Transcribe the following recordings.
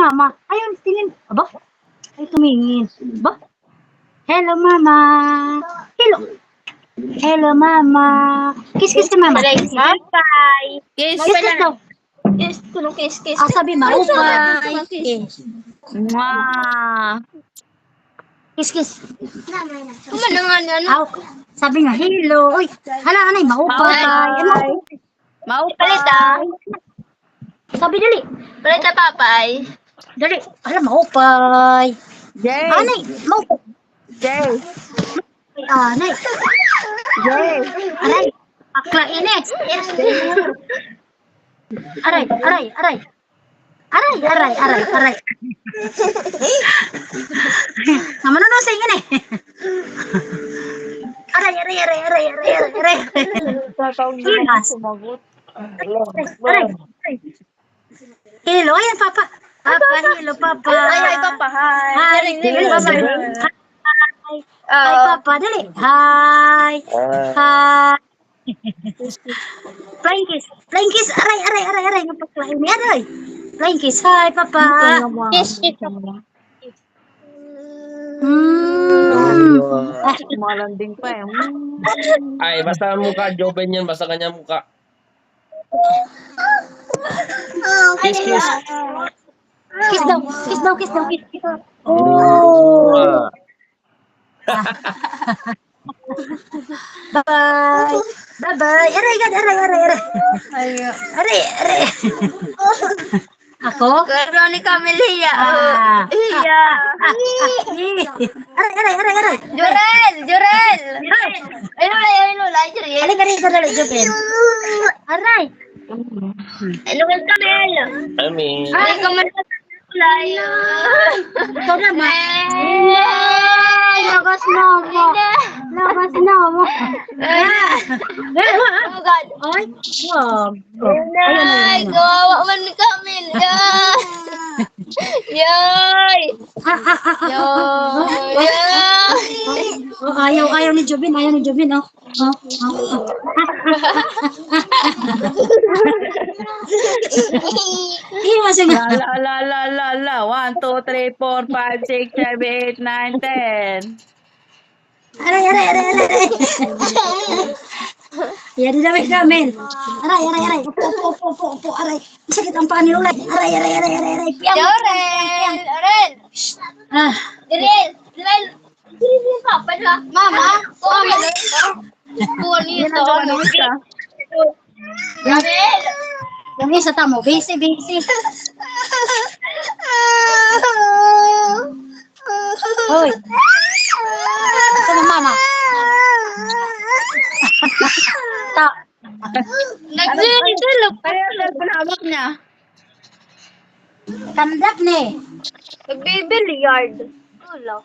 mama. Ayun, tingin. Aba, ay tumingin. Aba, hello, mama. Hello. Hello, mama. Kiss ka, mama. Kiss. Bye. Kiss daw. Kiss. Tulong kiss. Sabi, maupay. Kiss. Mwah! Kiss. Kumanangan ano? Aw, sabi nga, hello. Uy, hala, anay, maupay. Ano? Maupay! Palita. Sabi, dali. Palita, papay. Dali. Hala, maupay. Jay! Anay, maupay. Jay! Anay. Jay! Aray, akla ini. Aray. Naman na sa ingin eh. Aray. Sumagot. Hello, ayan, Papa. Hello, Papa. Ay, papa. Hi. Hi, Dali, Papa. bye-bye. Hi, Papa. Dali. Hi. Flying kiss. Aray. Napag-flying niya, aray. Flying kiss. Hi, Papa. Kiss. Malanding pa eh. Ay, basta mukha, Joven yan, basta kanya mukha. Kiss. Kiss daw. Oh. Bye. Aray. Aray. Ako? Veronica Melia. Iya. Aray. Jurel. Ayun, Jurel. Dali, Joven. Aray. Ano ka Kamel? Amin. Ay, kumanta sa kulay. Ikaw naman. Lakas na mo. Oh God. Ay, wag. Ay, gawa man ni Kamel. Yay! Oh, ayaw ni Jobin, oh. Iya, masih La la la la la. 1, 2, 3, 4, 5, 6, 7, 8, 9, 10. Aray. Ya, di dapat Kamel. Aray. Upo, aray. Sakit ang paa ni Ulay. Aray. Piang. Jurel. Ah, Jurel, papa na. Mama. Bonito. Jurel. yung isa tamo, busy. Hoy. Sama mama. Nagdilip. Kaya pinawak niya. Tandak ni. Nagbibilyard. Wala.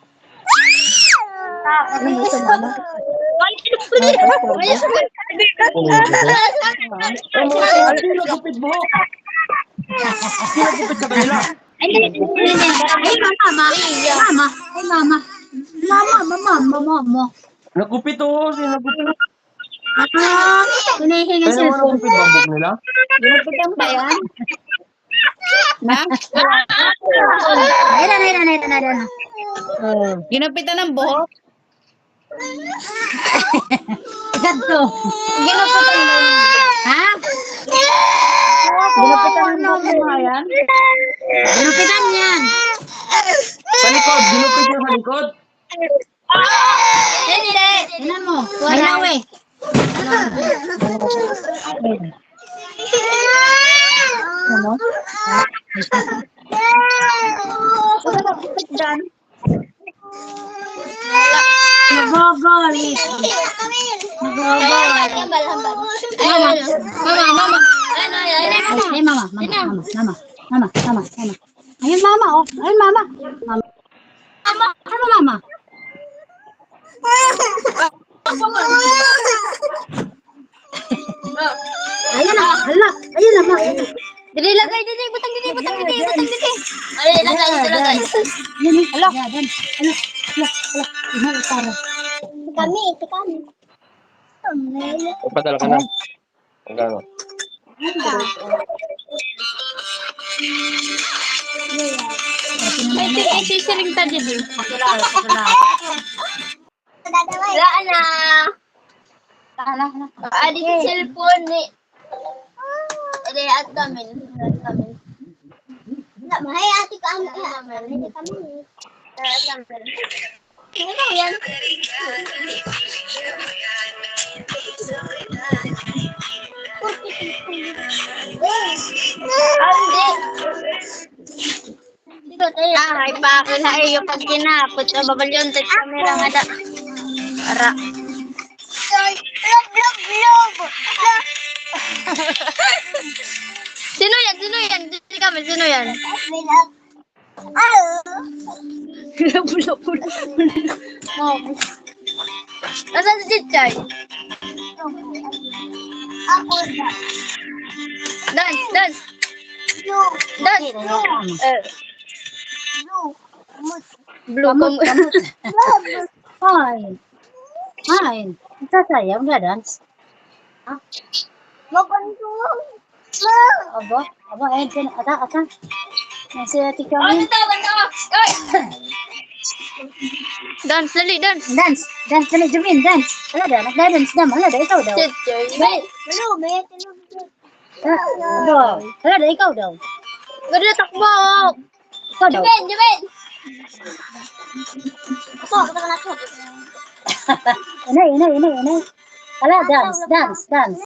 Sino gupit mo? Sino gupit ka kanila? Ay, mama. Nagupit oh, sino nagupit? Hinihinga Kaya naman cellphone. nagupit babog nila? Ginapitan ba yan? Na? Ayan. Ginapitan ng buhok. Ganto. Ginapitan mo. Ha? Ginapitan ng buhok mo yan. Ginapitan yan. Sa likod, ginupit yung sa likod. Hindi. Tingnan mo. Ayaw eh. Ano? Nagogol. Mama. Ay, mama. Ayun, mama, oh. Ayun, mama. Ano, mama? Ayan na, hala. Ayun na, mama. Dili lagay. Butang dili. Ay, lagay. Ayun, hala. Hala. Hala. Kami. Padala ka na. Hanggang. Yeah. May sisiring ta dito. Pakilala, pakilala. Wala na. Hala. Adi sa cellphone ni. Adi at kami. Mahay ati ka ang kami. Ano yan? Ay, pakil na iyo pag kinapot sa babal yung tit camera nga da. Para. Sino yan? Dili kami, sino yan? Nasaan si Chichay? Dance. Blue Kamot. Fine. Sasayaw nga dance. Aba, ayun din. Ata. Nasi ati kami. Dance, dance. Dance, dali, Jumin, dance. Hala da, nagda-dance naman. Hala da, ikaw daw. Chichay. Hala da, ikaw daw. Ganda takbo. Ikaw daw. Juben. Inay. Hala, dance.